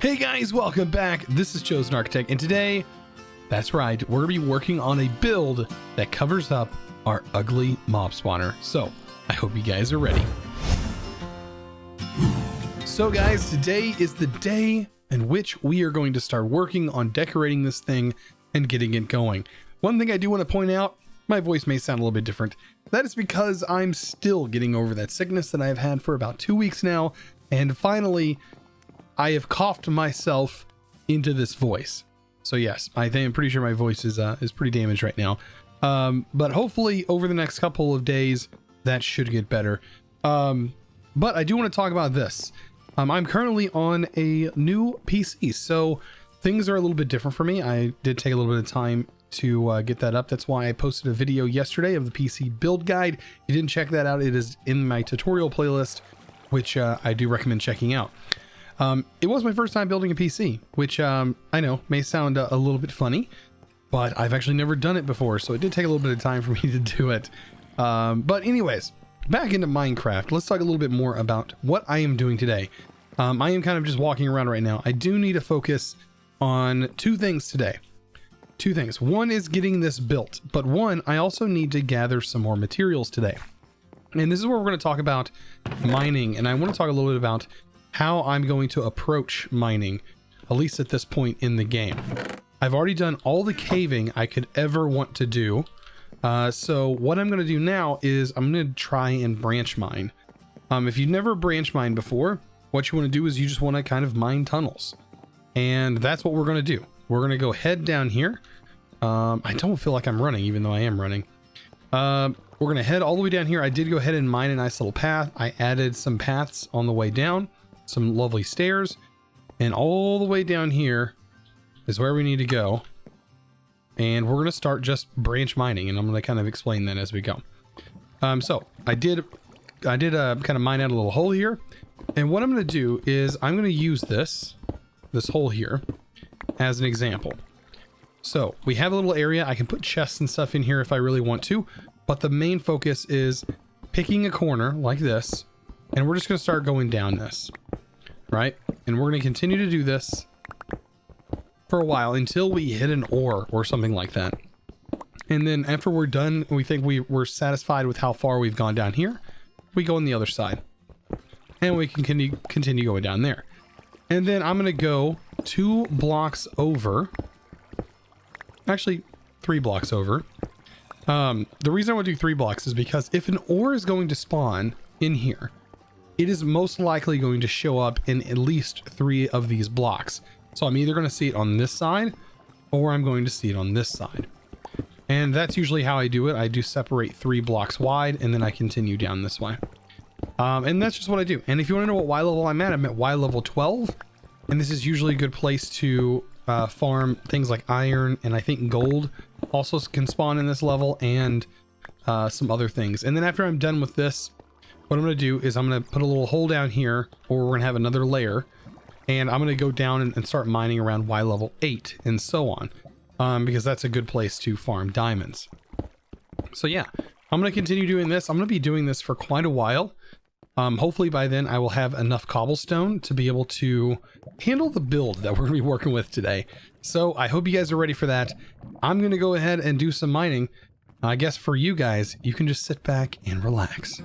Hey guys, welcome back. This is ChosenArchitect, and today, that's right, we're going to be working on a build that covers up our ugly mob spawner. So, I hope you guys are ready. So guys, today is the day in which we are going to start working on decorating this thing and getting it going. One thing I do want to point out, my voice may sound a little bit different. That is because I'm still getting over that sickness that I've had for about 2 weeks now, and finally, I have coughed myself into this voice. So yes, I'm pretty sure my voice is pretty damaged right now. But hopefully over the next couple of days, that should get better. But I do want to talk about this. I'm currently on a new PC, so things are a little bit different for me. I did take a little bit of time to get that up. That's why I posted a video yesterday of the PC build guide. If you didn't check that out, it is in my tutorial playlist, which I do recommend checking out. It was my first time building a PC, which I know may sound a little bit funny, but I've actually never done it before, so it did take a little bit of time for me to do it. But anyways, back into Minecraft. Let's talk a little bit more about what I am doing today. I am kind of just walking around right now. I do need to focus on two things today. Two things. One is getting this built, but one, I also need to gather some more materials today. And this is where we're going to talk about mining, and I want to talk a little bit about how I'm going to approach mining, at least at this point in the game. I've already done all the caving I could ever want to do. So what I'm going to do now is I'm going to try and branch mine. If you've never branch mined before, what you want to do is you just want to kind of mine tunnels. And that's what we're going to do. We're going to go head down here. I don't feel like I'm running, even though I am running. We're going to head all the way down here. I did go ahead and mine a nice little path. I added some paths on the way down. Some lovely stairs, and all the way down here is where we need to go, and we're going to start just branch mining, and I'm going to kind of explain that as we go. So I did kind of mine out a little hole here, and what I'm going to do is I'm going to use this hole here as an example. So we have a little area. I can put chests and stuff in here if I really want to, but the main focus is picking a corner like this, and we're just going to start going down this. Right? And we're going to continue to do this for a while until we hit an ore or something like that. And then after we're done, we think we're satisfied with how far we've gone down here, we go on the other side. And we can continue going down there. And then I'm going to go 2 blocks over. Actually, 3 blocks over. The reason I want to do 3 blocks is because if an ore is going to spawn in here, it is most likely going to show up in at least 3 of these blocks. So I'm either going to see it on this side or I'm going to see it on this side. And that's usually how I do it. I do separate 3 blocks wide and then I continue down this way. And that's just what I do. And if you want to know what Y level I'm at Y level 12. And this is usually a good place to farm things like iron, and I think gold also can spawn in this level, and some other things. And then after I'm done with this, what I'm going to do is I'm going to put a little hole down here, or we're going to have another layer, and I'm going to go down and start mining around Y level 8 and so on, because that's a good place to farm diamonds. So yeah, I'm going to continue doing this. I'm going to be doing this for quite a while. Hopefully by then I will have enough cobblestone to be able to handle the build that we're going to be working with today. So I hope you guys are ready for that. I'm going to go ahead and do some mining. I guess for you guys, you can just sit back and relax.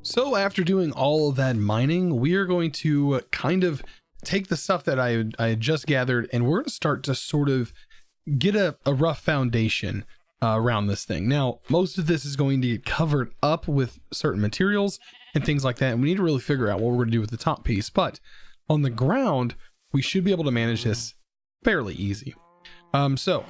So after doing all of that mining, we are going to kind of take the stuff that I had just gathered, and we're going to start to sort of get a rough foundation around this thing. Now, most of this is going to get covered up with certain materials and things like that, and we need to really figure out what we're going to do with the top piece. But on the ground, we should be able to manage this fairly easy. So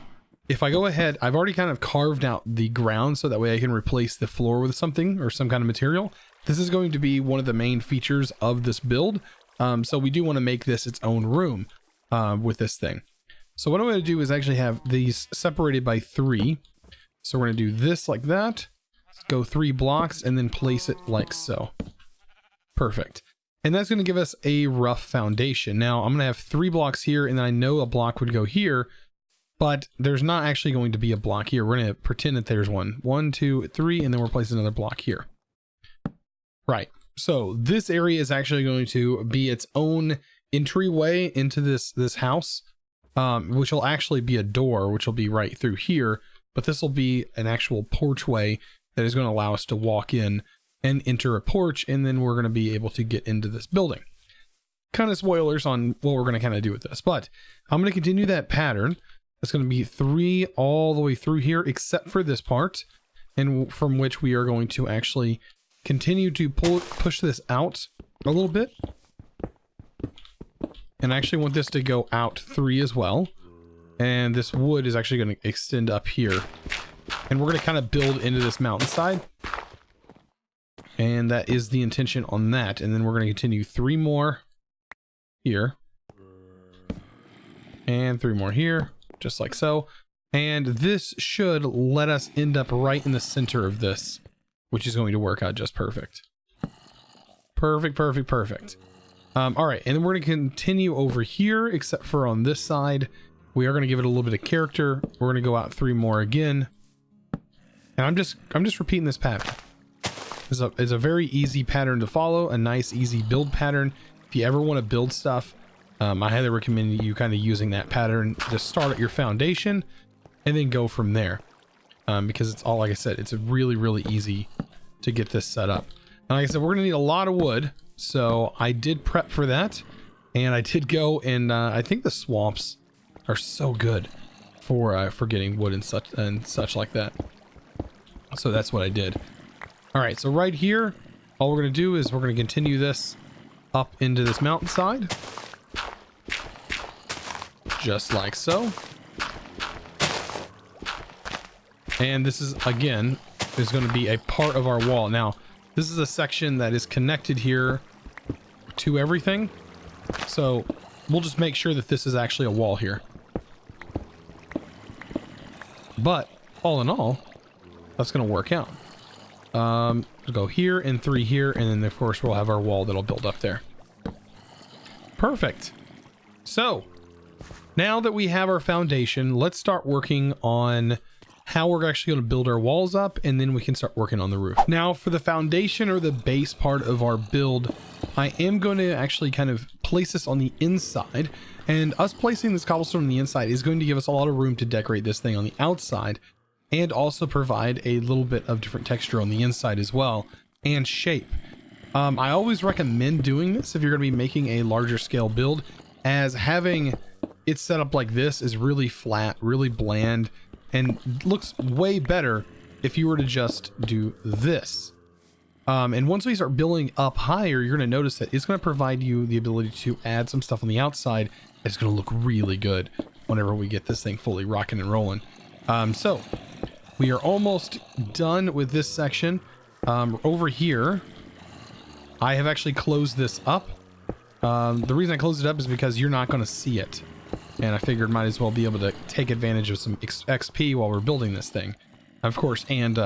if I go ahead, I've already kind of carved out the ground so that way I can replace the floor with something or some kind of material. This is going to be one of the main features of this build. So we do want to make this its own room with this thing. So what I'm going to do is actually have these separated by 3. So we're going to do this like that, go 3 blocks, and then place it like so. Perfect. And that's going to give us a rough foundation. Now I'm going to have 3 blocks here, and then I know a block would go here, but there's not actually going to be a block here. We're going to pretend that there's 1, 2, 3, and then we'll place another block here. Right. So this area is actually going to be its own entryway into this house, which will actually be a door, which will be right through here. But this will be an actual porchway that is going to allow us to walk in and enter a porch, and then we're going to be able to get into this building. Kind of spoilers on what we're going to kind of do with this, but I'm going to continue that pattern. It's going to be 3 all the way through here, except for this part, and from which we are going to actually continue to push this out a little bit. And I actually want this to go out 3 as well. And this wood is actually going to extend up here. And we're going to kind of build into this mountainside. And that is the intention on that. And then we're going to continue 3 more here. And 3 more here, just like so. And this should let us end up right in the center of this, which is going to work out just perfect. Perfect, perfect, perfect. All right, and then we're going to continue over here, except for on this side. We are going to give it a little bit of character. We're going to go out 3 more again. And I'm just repeating this pattern. It's a very easy pattern to follow, a nice, easy build pattern. If you ever want to build stuff, I highly recommend you kind of using that pattern to start at your foundation and then go from there. Because it's all, like I said, it's really, really easy to get this set up. And like I said, we're going to need a lot of wood. So I did prep for that. And I did go and I think the swamps are so good for getting wood and such like that. So that's what I did. All right, so right here, all we're going to do is we're going to continue this up into this mountainside. Just like so. And this is, again, is going to be a part of our wall. Now, this is a section that is connected here to everything. So we'll just make sure that this is actually a wall here. But all in all, that's going to work out. We'll go here and 3 here, and then of course we'll have our wall that'll build up there. Perfect. So now that we have our foundation, let's start working on how we're actually going to build our walls up, and then we can start working on the roof. Now for the foundation or the base part of our build, I am going to actually kind of place this on the inside, and us placing this cobblestone on the inside is going to give us a lot of room to decorate this thing on the outside, and also provide a little bit of different texture on the inside as well, and shape. I always recommend doing this if you're going to be making a larger scale build, as having it set up like this is really flat, really bland, and looks way better if you were to just do this. And once we start building up higher, you're going to notice that it's going to provide you the ability to add some stuff on the outside. It's going to look really good whenever we get this thing fully rocking and rolling. So we are almost done with this section. Over here, I have actually closed this up. The reason I closed it up is because you're not going to see it. And I figured might as well be able to take advantage of some XP while we're building this thing. Of course, and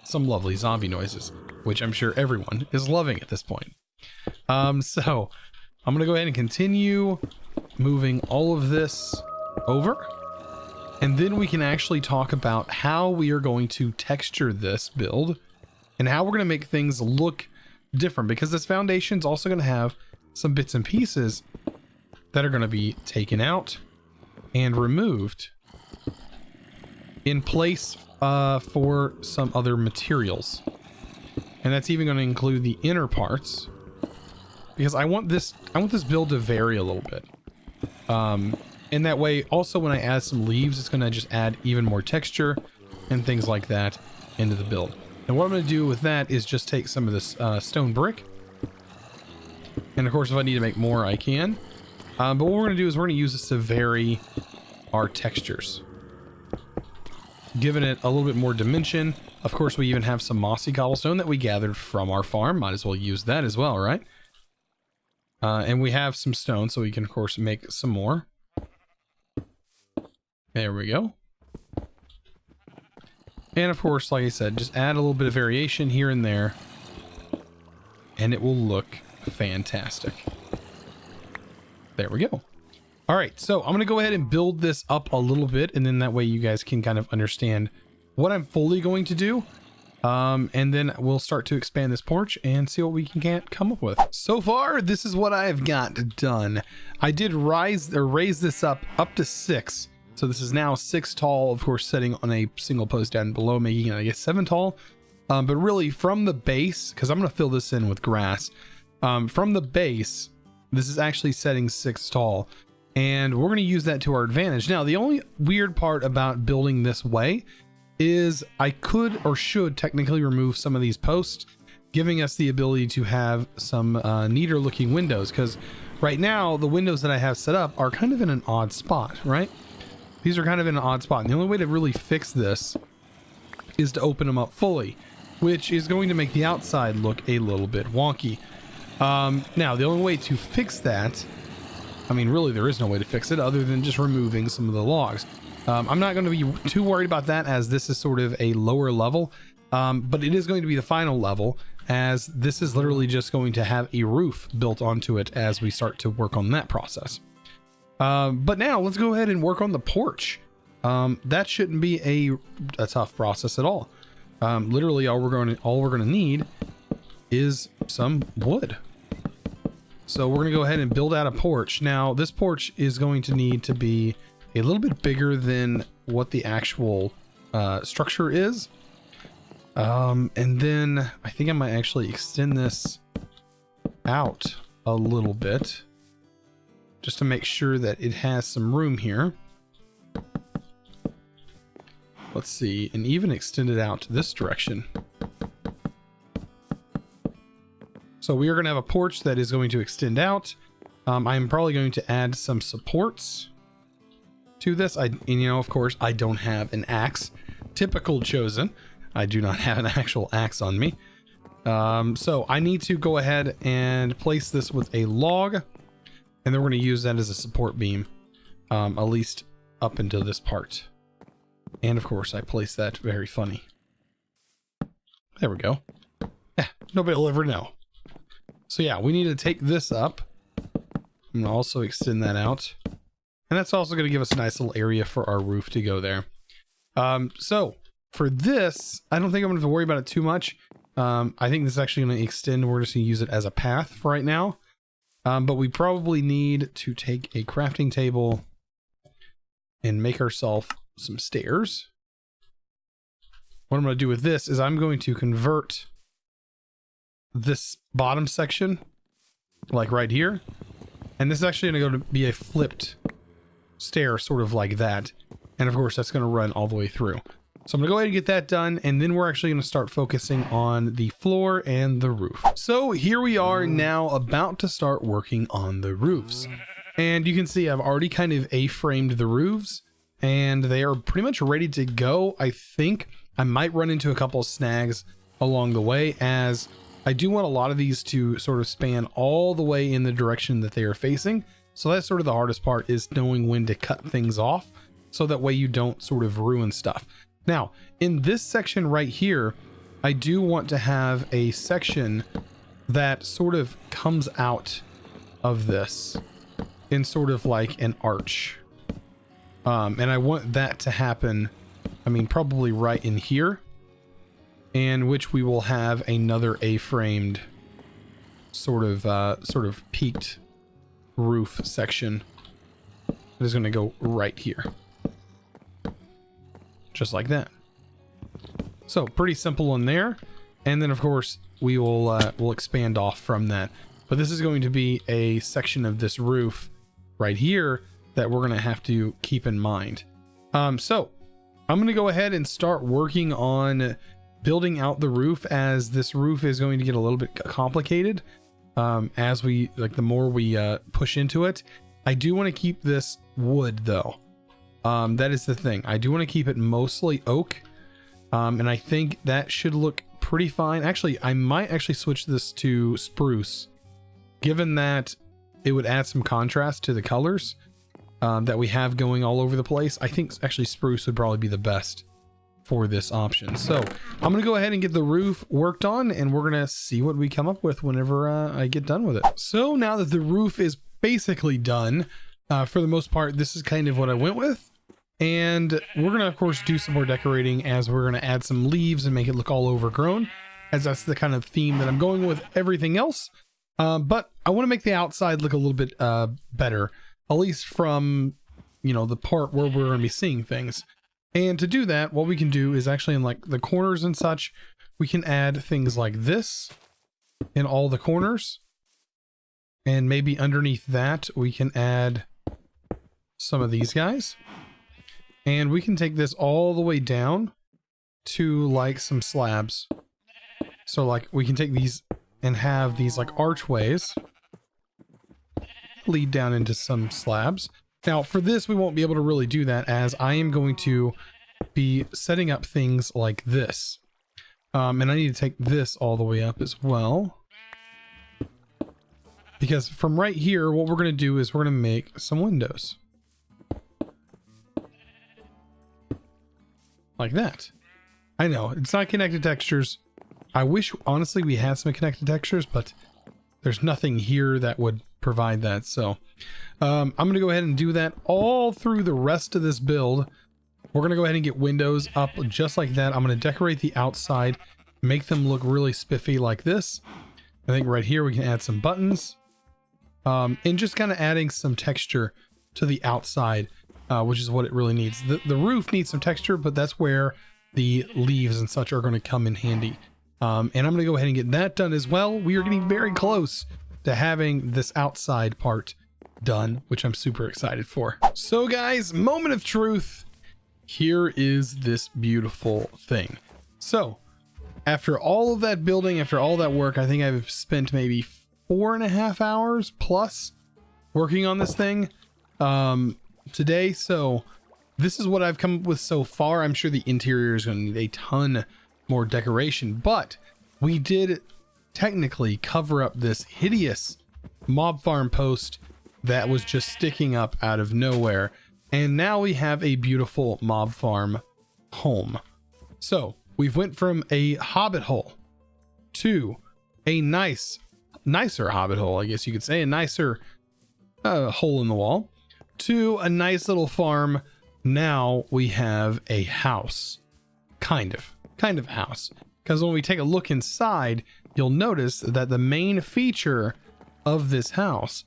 some lovely zombie noises, which I'm sure everyone is loving at this point. So I'm going to go ahead and continue moving all of this over. And then we can actually talk about how we are going to texture this build and how we're going to make things look different, because this foundation is also going to have some bits and pieces that are going to be taken out and removed in place for some other materials. And that's even going to include the inner parts, because I want this build to vary a little bit. And that way, also when I add some leaves, it's going to just add even more texture and things like that into the build. And what I'm going to do with that is just take some of this stone brick. And of course, if I need to make more, I can. But what we're going to do is we're going to use this to vary our textures, giving it a little bit more dimension. Of course, we even have some mossy cobblestone that we gathered from our farm. Might as well use that as well, right? And we have some stone, so we can, of course, make some more. There we go. And of course, like I said, just add a little bit of variation here and there, and it will look fantastic. There we go. All right, so I'm going to go ahead and build this up a little bit, and then that way you guys can kind of understand what I'm fully going to do. And then we'll start to expand this porch and see what we can come up with. So far, this is what I've got done. I did raise this up to 6. So this is now 6 tall, of course, setting on a single post down below, making it, I guess, 7 tall. But really from the base, because I'm going to fill this in with grass. From the base, this is actually setting 6 tall. And we're going to use that to our advantage. Now, the only weird part about building this way is I could or should technically remove some of these posts, giving us the ability to have some neater looking windows. Because right now, the windows that I have set up are kind of in an odd spot, right? These are kind of in an odd spot. And the only way to really fix this is to open them up fully, which is going to make the outside look a little bit wonky. Now, the only way to fix that, I mean, really, there is no way to fix it other than just removing some of the logs. I'm not going to be too worried about that, as this is sort of a lower level, but it is going to be the final level, as this is literally just going to have a roof built onto it as we start to work on that process. But now let's go ahead and work on the porch. That shouldn't be a tough process at all. Literally all we're going to need is some wood. So we're going to go ahead and build out a porch. Now this porch is going to need to be a little bit bigger than what the actual structure is. And then I think I might actually extend this out a little bit, just to make sure that it has some room here. Let's see, and even extend it out this direction. So we are going to have a porch that is going to extend out. I'm probably going to add some supports to this. Of course, I don't have an axe. Typical Chosen. I do not have an actual axe on me. So I need to go ahead and place this with a log. And then we're going to use that as a support beam, at least up until this part. And of course, I placed that very funny. There we go. Nobody will ever know. So yeah, we need to take this up. I'm going to also extend that out. And that's also going to give us a nice little area for our roof to go there. So for this, I don't think I'm going to have to worry about it too much. I think this is actually going to extend. We're just going to use it as a path for right now. But we probably need to take a crafting table and make ourselves some stairs. What I'm going to do with this is I'm going to convert this bottom section, like right here. And this is actually going to be a flipped stair, sort of like that. And of course, that's going to run all the way through. So I'm going to go ahead and get that done, and then we're actually going to start focusing on the floor and the roof. So here we are now about to start working on the roofs. And you can see I've already kind of A-framed the roofs, and they are pretty much ready to go. I think I might run into a couple of snags along the way, as I do want a lot of these to sort of span all the way in the direction that they are facing. So that's sort of the hardest part, is knowing when to cut things off, so that way you don't sort of ruin stuff. Now, in this section right here, I do want to have a section that sort of comes out of this in sort of like an arch. And I want that to happen, I mean, probably right in here, in which we will have another A-framed sort of peaked roof section that is going to go right here. Just like that. So pretty simple in there. And then of course, we will we'll expand off from that. But this is going to be a section of this roof right here that we're going to have to keep in mind. So I'm going to go ahead and start working on building out the roof, as this roof is going to get a little bit complicated as we the more we push into it. I do want to keep this wood though. That is the thing. I do want to keep it mostly oak, and I think that should look pretty fine. Actually, I might actually switch this to spruce, given that it would add some contrast to the colors that we have going all over the place. I think actually spruce would probably be the best for this option. So I'm gonna go ahead and get the roof worked on, and we're gonna see what we come up with whenever I get done with it. So now that the roof is basically done, for the most part, this is kind of what I went with. And we're gonna of course do some more decorating, as we're gonna add some leaves and make it look all overgrown, as that's the kind of theme that I'm going with everything else. But I want to make the outside look a little bit better, at least from, you know, the part where we're gonna be seeing things. And to do that, what we can do is actually in like the corners and such, we can add things like this in all the corners. And maybe underneath that, we can add some of these guys. And we can take this all the way down to like some slabs. So like we can take these and have these like archways lead down into some slabs. Now for this, we won't be able to really do that, as I am going to be setting up things like this. And I need to take this all the way up as well. Because from right here, what we're going to do is we're going to make some windows. Like that. I know, it's not connected textures. I wish, honestly, we had some connected textures, but there's nothing here that would provide that. So I'm going to go ahead and do that all through the rest of this build. We're going to go ahead and get windows up just like that. I'm going to decorate the outside, make them look really spiffy like this. I think right here we can add some buttons, and just kind of adding some texture to the outside, which is what it really needs. The roof needs some texture, but that's where the leaves and such are going to come in handy. And I'm going to go ahead and get that done as well. We are getting very close to having this outside part done, which I'm super excited for. So guys, moment of truth. Here is this beautiful thing. So after all of that building, after all that work, I think I've spent maybe 4.5 hours plus working on this thing today. So this is what I've come up with so far. I'm sure the interior is going to need a ton more decoration, but we did technically cover up this hideous mob farm post that was just sticking up out of nowhere, and now we have a beautiful mob farm home. So we've went from a hobbit hole to a nicer hobbit hole, I guess you could say, a nicer hole in the wall, to a nice little farm. Now we have a house, kind of a house, because when we take a look inside, you'll notice that the main feature of this house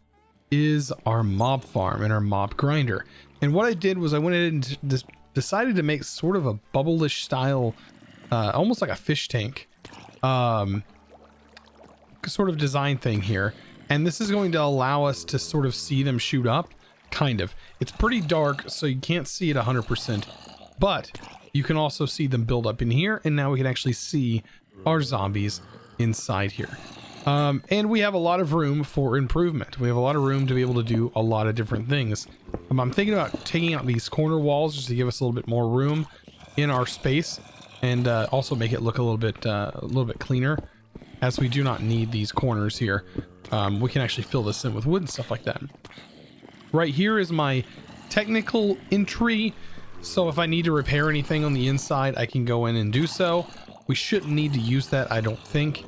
is our mob farm and our mob grinder. And what I did was I went in and decided to make sort of a bubble-ish style, almost like a fish tank sort of design thing here. And this is going to allow us to sort of see them shoot up, kind of. It's pretty dark, so you can't see it 100%, but you can also see them build up in here, and now we can actually see our zombies inside here. And we have a lot of room for improvement. We have a lot of room to be able to do a lot of different things. I'm thinking about taking out these corner walls just to give us a little bit more room in our space, and also make it look a little bit cleaner, as we do not need these corners here. We can actually fill this in with wood and stuff like that. Right here is my technical entry, so if I need to repair anything on the inside, I can go in and do so. We shouldn't need to use that, I don't think.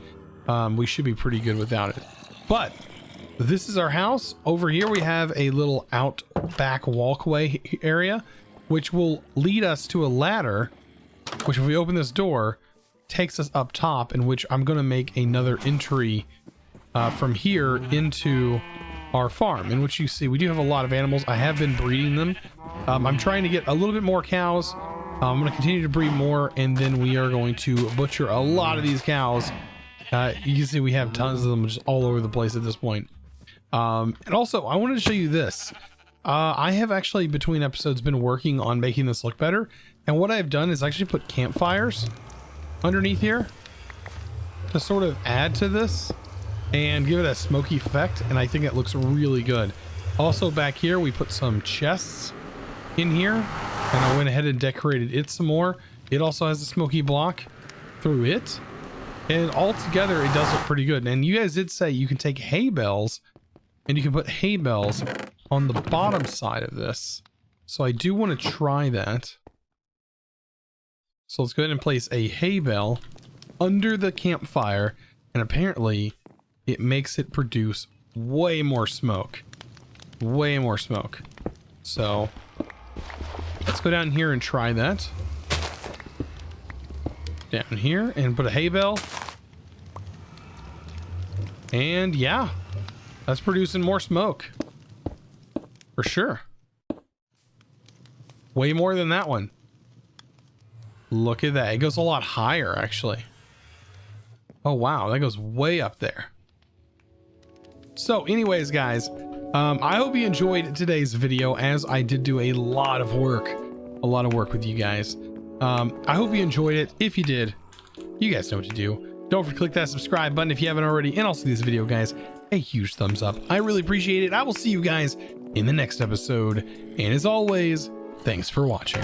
We should be pretty good without it. But this is our house. Over here we have a little out back walkway area, which will lead us to a ladder, which if we open this door, takes us up top, in which I'm going to make another entry from here into our farm, in which you see we do have a lot of animals. I have been breeding them. I'm trying to get a little bit more cows. I'm going to continue to breed more, and then we are going to butcher a lot of these cows You can see we have tons of them just all over the place at this point. And also, I wanted to show you this. I have actually, between episodes, been working on making this look better. And what I've done is actually put campfires underneath here to sort of add to this and give it a smoky effect. And I think it looks really good. Also back here, we put some chests in here. And I went ahead and decorated it some more. It also has a smoky block through it. And all together, it does look pretty good. And you guys did say you can take hay bales and you can put hay bales on the bottom side of this. So I do want to try that. So let's go ahead and place a hay bale under the campfire. And apparently it makes it produce way more smoke. Way more smoke. So let's go down here and try that. Down here and put a hay bale. And yeah, that's producing more smoke. For sure. Way more than that one. Look at that. It goes a lot higher, actually. Oh, wow. That goes way up there. So anyways, guys, I hope you enjoyed today's video, as I did do a lot of work with you guys. I hope you enjoyed it. If you did, you guys know what to do. Don't forget to click that subscribe button if you haven't already. And also this video, guys, a huge thumbs up. I really appreciate it. I will see you guys in the next episode. And as always, thanks for watching.